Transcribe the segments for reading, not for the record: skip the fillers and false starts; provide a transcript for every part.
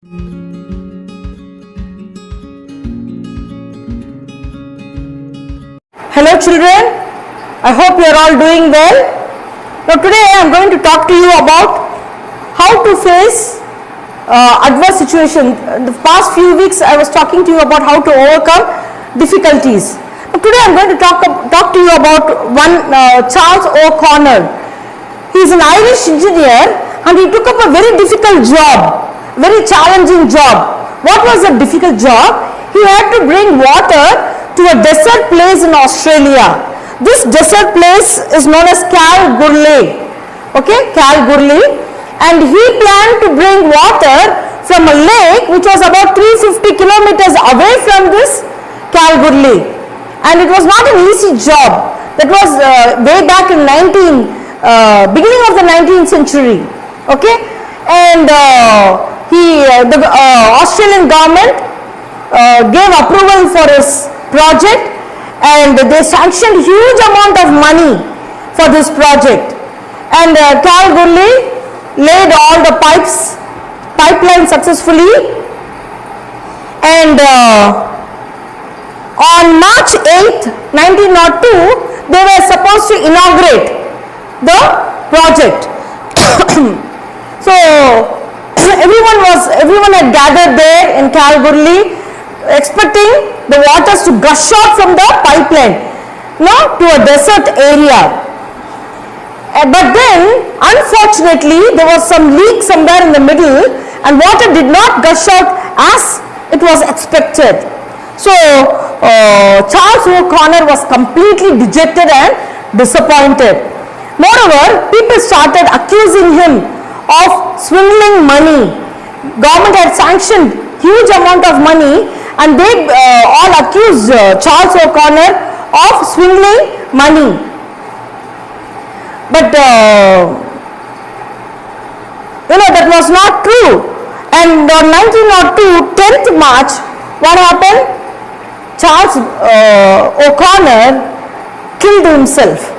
Hello children, I hope you are all doing well. Now today I am going to talk to you about how to face adverse situation. In the past few weeks I was talking to you about how to overcome difficulties. Now today I am going to talk to you about one Charles O'Connor. He is an Irish engineer and he took up a very difficult job, very challenging job. What was a difficult job? He had to bring water to a desert place in Australia. This desert place is known as Kalgoorlie. Okay, Kalgoorlie. And he planned to bring water from a lake which was about 350 kilometers away from this Kalgoorlie. And it was not an easy job. That was way back in beginning of the 19th century. Okay, and the Australian government gave approval for his project and they sanctioned huge amount of money for this project, and Kalgoorlie laid all the pipeline successfully, and on March 8th 1902 they were supposed to inaugurate the project. So everyone had gathered there in Kalgoorlie expecting the waters to gush out from the pipeline to a desert area. But then unfortunately there was some leak somewhere in the middle and water did not gush out as it was expected. So Charles O'Connor was completely dejected and disappointed. Moreover, people started accusing him of swindling money. Government had sanctioned huge amount of money and they all accused Charles O'Connor of swindling money. But that was not true. And on 1902, 10th March, what happened? Charles O'Connor killed himself.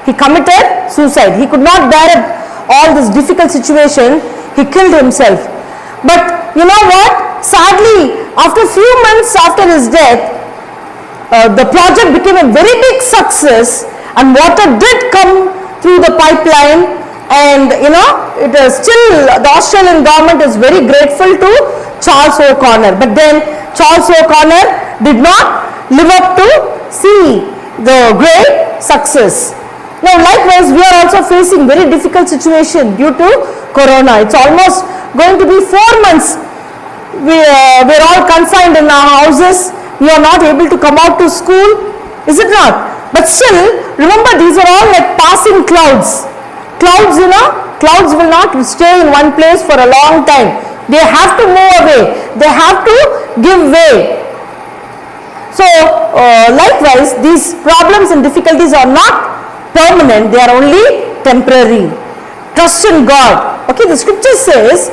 He committed suicide. He could not bear all this difficult situation. He killed himself. But you know what? Sadly, after a few months after his death, the project became a very big success and water did come through the pipeline, and it is still the Australian government is very grateful to Charles O'Connor. But then Charles O'Connor did not live up to see the great success. Now likewise we are also facing very difficult situation due to Corona. It's almost going to be 4 months. We're all confined in our houses. We are not able to come out to school. Is it not? But still, remember, these are all like passing clouds. Clouds will not stay in one place for a long time. They have to move away. They have to give way. So likewise, these problems and difficulties are not permanent. They are only temporary. Trust in God. Okay, the scripture says,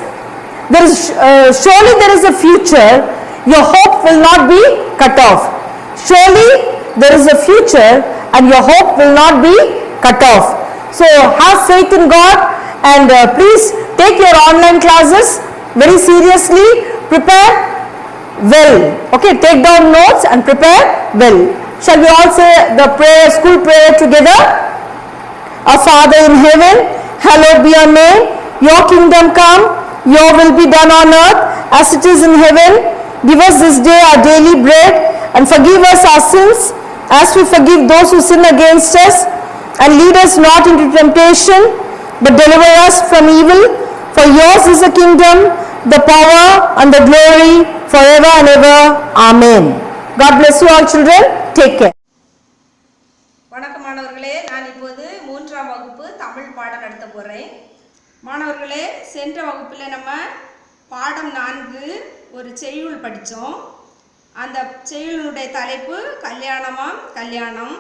surely there is a future, your hope will not be cut off. Surely there is a future and your hope will not be cut off. So have faith in God and please take your online classes very seriously. Prepare well. Okay, take down notes and prepare well. Shall we all say the school prayer together? Our Father in heaven, hallowed be your name. Your kingdom come. Your will be done on earth as it is in heaven. Give us this day our daily bread and forgive us our sins as we forgive those who sin against us. And lead us not into temptation but deliver us from evil. For yours is the kingdom, the power and the glory forever and ever. Amen. God bless you all children. Take care. வணக்கம் மாணவர்களே, நான் இப்போது 3ஆம் வகுப்பு தமிழ் பாடம் நடத்த போகிறேன். மாணவர்களே, சென்ற வகுப்பில் நம்ம பாடம் 4 ஒரு செய்யுள் படித்தோம். அந்த செய்யுளுடைய தலைப்பு கல்யாணமாம் கல்யாணம்.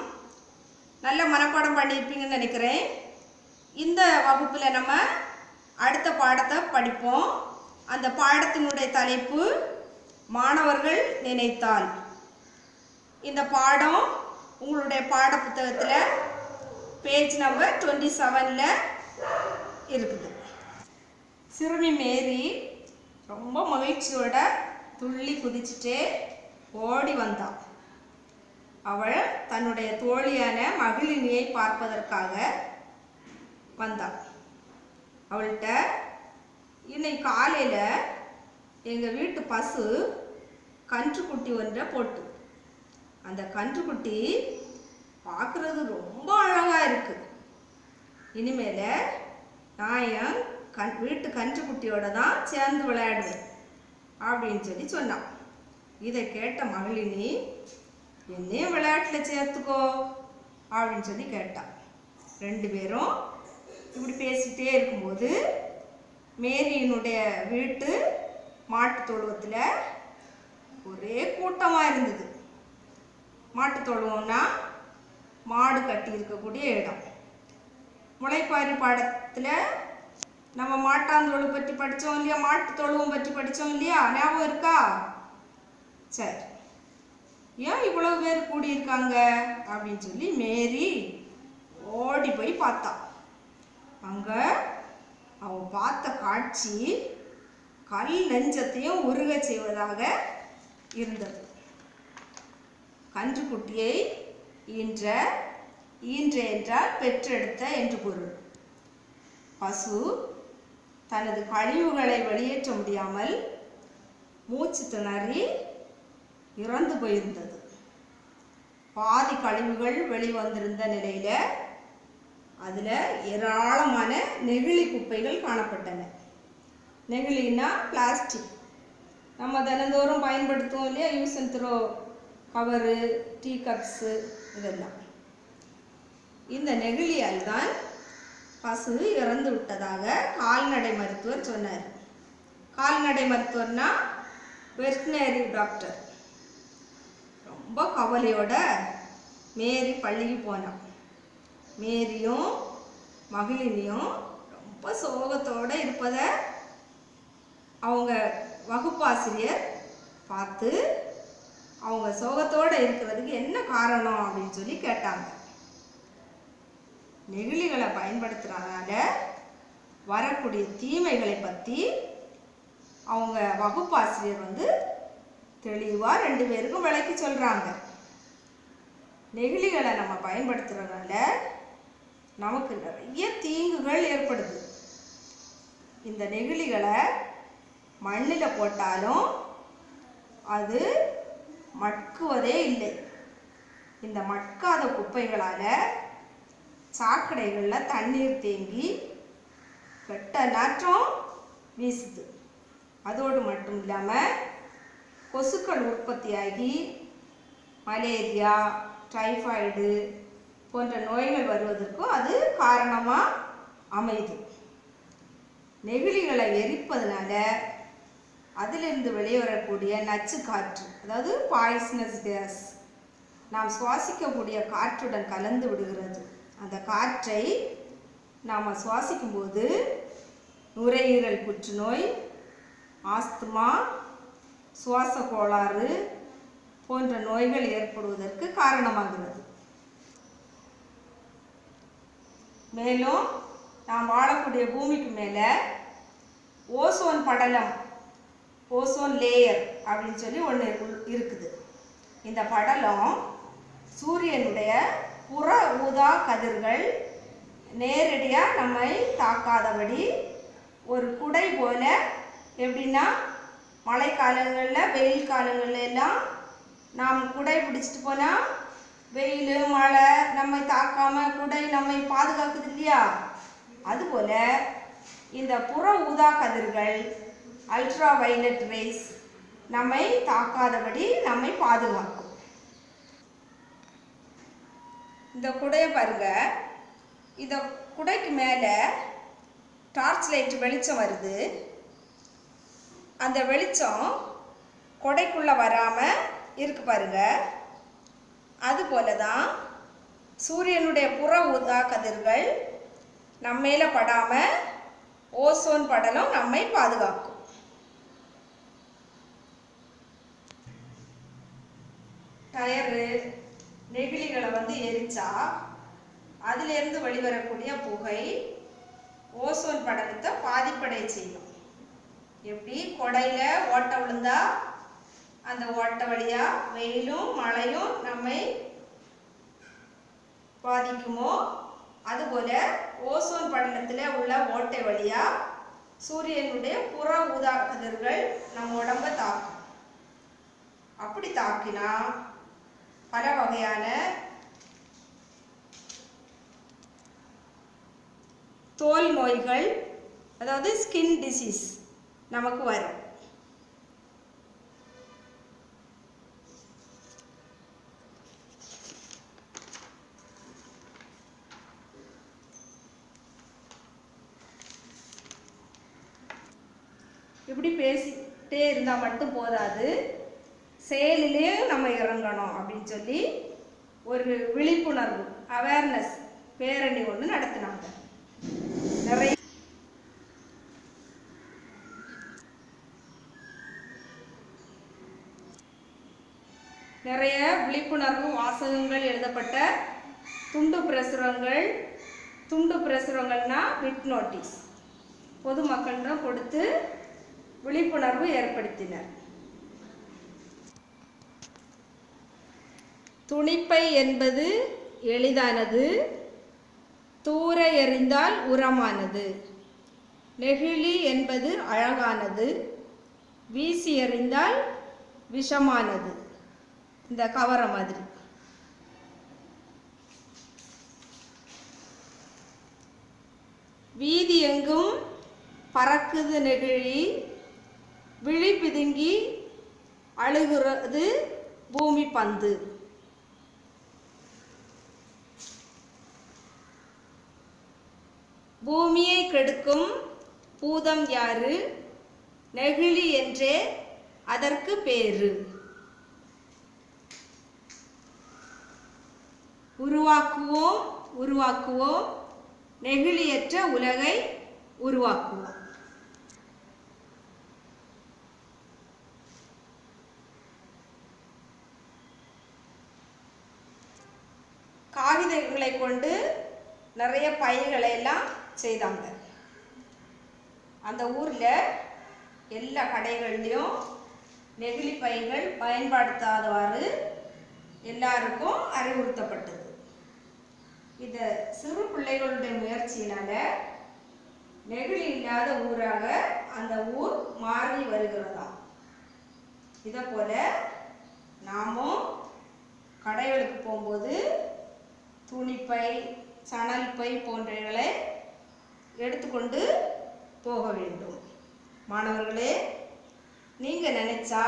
நல்ல மனப்பாடம் பண்ணியிருப்பீங்கன்னு நினைக்கிறேன். இந்த வகுப்பில் நம்ம அடுத்த பாடத்தை படிப்போம். அந்த பாடத்தினுடைய தலைப்பு மாணவர்கள் நினைத்தால். இந்த பாடம் உங்களுடைய பாட புத்தகத்தில் பேஜ் நம்பர் 27ல் இருக்குது. சிறுமி மேரி ரொம்ப மகிழ்ச்சியோட துள்ளி குதிச்சுட்டே ஓடி வந்தாள். அவள் தன்னுடைய தோழியான மகிழினியை பார்ப்பதற்காக வந்தாள். அவள்கிட்ட, இன்னைக்கு காலையில் எங்கள் வீட்டு பசு கன்றுக்குட்டி ஒன்றை போட்டு, அந்த கன்றுக்குட்டி பார்க்குறது ரொம்ப அழகாக இருக்குது. இனிமேல் நான் என் வீட்டு கன்றுக்குட்டியோட தான் சேர்ந்து விளையாடுவேன் அப்படின்னு சொன்னான். இதை கேட்ட மகளினி, என்னையும் விளையாட்டில் சேர்த்துக்கோ அப்படின்னு கேட்டான். ரெண்டு பேரும் இப்படி பேசிகிட்டே இருக்கும்போது மேரியினுடைய வீட்டு மாட்டு தொழுவத்தில் ஒரே கூட்டமாக இருந்தது. மாட்டு தொழுவம்னா மாடு கட்டி இருக்கக்கூடிய இடம். முளைப்பாரி பாடத்தில் நம்ம மாட்டாந்தொழு பற்றி படித்தோம் இல்லையா, மாட்டு தொழுவம் பற்றி படித்தோம் இல்லையா, ஞாபகம் இருக்கா? சரி, ஏன் இவ்வளவு பேர் கூடியிருக்காங்க அப்படின்னு மேரி ஓடி போய் பார்த்தா. அங்கே அவன் பார்த்த காட்சி கல் நெஞ்சத்தையும் உருக செய்வதாக இருந்தது. கன்றுக்குட்டியை ஈன்ற என்றால் பெற்றெடுத்த என்று பொருள். பசு தனது கழிவுகளை வெளியேற்ற முடியாமல் மூச்சு திணறி இறந்து போயிருந்தது. பாதி கழிவுகள் வெளிவந்திருந்த நிலையில அதுல ஏராளமான நெகிழி குப்பைகள் காணப்பட்டன. நெகிழின்னா பிளாஸ்டிக், நம்ம தினந்தோறும் பயன்படுத்துவோம் இல்லையா, use and throw cover, tea cups, இதெல்லாம். இந்த நெகிழியால் தான் பசு இறந்து விட்டதாக கால்நடை மருத்துவர் சொன்னார். கால்நடை மருத்துவர்னா வெட்டினரி டாக்டர். ரொம்ப கவலையோட மேரி பள்ளிக்கு போனான். மேரியும் மகளினியும் ரொம்ப சோகத்தோடு இருப்பதை அவங்க வகுப்பாசிரியர் பார்த்து அவங்க சோகத்தோடு இருக்கிறதுக்கு என்ன காரணம் அப்படின்னு கேட்டாங்க. நெகிழிகளை பயன்படுத்துறதுனால வரக்கூடிய தீமைகளை பற்றி அவங்க வகுப்பாசிரியர் தெளிவாக ரெண்டு பேருக்கும் விளக்கி சொல்கிறாங்க. நெகிழிகளை நம்ம பயன்படுத்துறதுனால நமக்கு நிறைய தீங்குகள் ஏற்படுது. இந்த நெகிழிகளை மண்ணில் போட்டாலும் அது மட்குவதே இல்லை. இந்த மட்காத குப்பைகளால் சாக்கடைகளில் தண்ணீர் தேங்கி கெட்ட நாற்றம் வீசுது. அதோடு மட்டும் இல்லாமல் கொசுக்கள் உற்பத்தியாகி மலேரியா, டைஃபாய்டு போன்ற நோய்கள் வருவதற்கும் அது காரணமாக அமையுது. நெகிழிகளை எரிப்பதனால அதிலிருந்து வெளிவரக்கூடிய நச்சு காற்று, அதாவது பாய்சனஸ் கேஸ், நாம் சுவாசிக்கக்கூடிய காற்றுடன் கலந்து விடுகிறது. அந்த காற்றை நாம் சுவாசிக்கும்போது நுரையீரல் புற்றுநோய், ஆஸ்துமா, சுவாச கோளாறு போன்ற நோய்கள் ஏற்படுவதற்கு காரணமாகிறது. மேலும் நாம் வாழக்கூடிய பூமிக்கு மேலே ஓசோன் படலம், ஓசோன் லேயர் அப்படின்னு ஒன்று இருக்குது. இந்த படலம் சூரியனுடைய புற ஊதா கதிர்கள் நேரடியாக நம்மை தாக்காதபடி ஒரு குடை போல, எப்படின்னா மழை காலங்களில், வெயில் காலங்கள்ல எல்லாம் நாம் குடை பிடிச்சிட்டு போனால் வெயில் மழை நம்மை தாக்காமல் குடை நம்மை பாதுகாக்குது இல்லையா, அதுபோல் இந்த புற ஊதா கதிர்கள், அல்ட்ரா வயலட் ரேஸ் நம்மை தாக்காதபடி நம்மை பாதுகாக்கும். இந்த குடையை பாருங்க, இந்த குடைக்கு மேலே டார்ச் லைட் வெளிச்சம் வருது. அந்த வெளிச்சம் குடைக்குள்ளே வராமல் இருக்கு பாருங்க. அதுபோல தான் சூரியனுடைய புற ஊதா கதிர்கள் நம்ம மேலே படாமல் ஓசோன் படலம் நம்மை பாதுகாக்கும். டயரு, நெகிழிகளை எரிச்சா அதிலிருந்து வெளிவரக்கூடிய புகை ஓசோன் படலத்தை பாதிப்படைய செய்யும். எப்படி கொடையில் ஓட்டை விழுந்தா அந்த ஓட்டை வழியாக வெயிலும் மழையும் நம்மை பாதிக்குமோ, அதுபோல் ஓசோன் படலத்தில் உள்ள ஓட்டை வழியாக சூரியனுடைய புற ஊதா கதிர்கள் நம்ம உடம்பை தாக்கும். அப்படி தாக்கினா பல வகையான தோல் நோய்கள், அதாவது ஸ்கின் டிசீஸ் நமக்கு வரும். இப்படி பேசிட்டே இருந்தால் மட்டும் போதாது, செயலிலேயும் நம்ம இறங்கணும் அப்படின்னு சொல்லி ஒரு விழிப்புணர்வு அவேர்னஸ் பேரணி ஒன்று நடத்தினாங்க. நிறைய விழிப்புணர்வு வாசகங்கள் எழுதப்பட்ட துண்டு பிரசுரங்கள்னா பிட் நோட்டீஸ் பொதுமக்களிடம் கொடுத்து விழிப்புணர்வு ஏற்படுத்தினர். துணிப்பை என்பது எளிதானது, தூர எறிந்தால் உரமானது. நெகிழி என்பது அழகானது, வீசி எறிந்தால் விஷமானது. இந்த கவரை மாதிரி. வீதி எங்கும் பறக்குது நெகிழி, விழி பிதுங்கி அழுகிறது பூமி பந்து. பூமியை கெடுக்கும் பூதம் யாரு? நெகிழி என்றே அதற்கு பேரு. உருவாக்குவோம் நெகிழியற்ற உலகை உருவாக்குவோம். காகிதங்களை கொண்டு நிறைய பைகளை எல்லாம் செய்தாங்க. அந்த ஊரில் எல்லா கடைகள்லையும் நெகிழி பைகள் பயன்படுத்தாதவாறு எல்லாருக்கும் அறிவுறுத்தப்பட்டது. இந்த சிறு பிள்ளைகளுடைய முயற்சியினால நெகிழி இல்லாத ஊராக அந்த ஊர் மாறி வருகிறதாம். இதை போல நாமும் கடைகளுக்கு போகும்போது துணிப்பை, சணல் பை போன்றவைகளை எடுத்துக்கொண்டு போக வேண்டும். மாணவர்களே, நீங்கள் நினைச்சா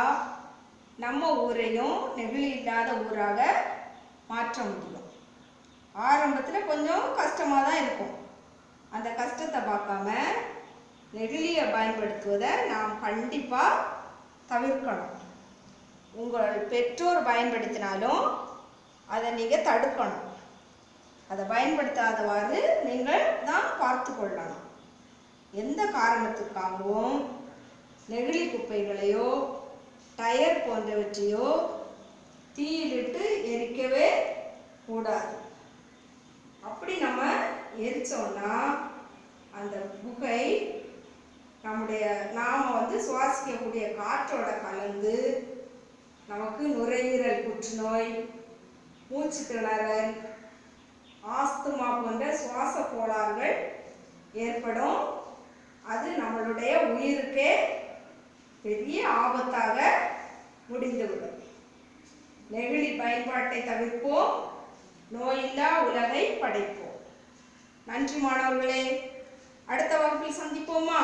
நம்ம ஊரையும் நெகிழி இல்லாத ஊராக மாற்ற முடியும். ஆரம்பத்தில் கொஞ்சம் கஷ்டமாக தான் இருக்கும். அந்த கஷ்டத்தை பார்க்காம நெகிழியை பயன்படுத்துவதை நாம் கண்டிப்பாக தவிர்க்கணும். உங்கள் பெற்றோர் பயன்படுத்தினாலும் அதை நீங்கள் தடுக்கணும். அதை பயன்படுத்தாதவாறு நீங்கள் தான் பார்த்து கொள்ளணும். எந்த காரணத்துக்காகவும் நெகிழி குப்பைகளையோ டயர் போன்றவற்றையோ தீயிலிட்டு எரிக்கவே கூடாது. அப்படி நம்ம எரிச்சோம்னா அந்த புகை நாம் சுவாசிக்கக்கூடிய காற்றோட கலந்து நமக்கு நுரையீரல் புற்றுநோய், மூச்சு திணறல், ஆஸ்துமா போன்ற சுவாச கோளாறுகள் ஏற்படும். அது நம்மளுடைய உயிருக்கே பெரிய ஆபத்தாக முடிந்துவிடும். நெகிழி பயன்பாட்டை தவிர்ப்போம், நோயில்லா உலகை படைப்போம். நன்றி மாணவர்களே, அடுத்த வகுப்பில் சந்திப்போமா?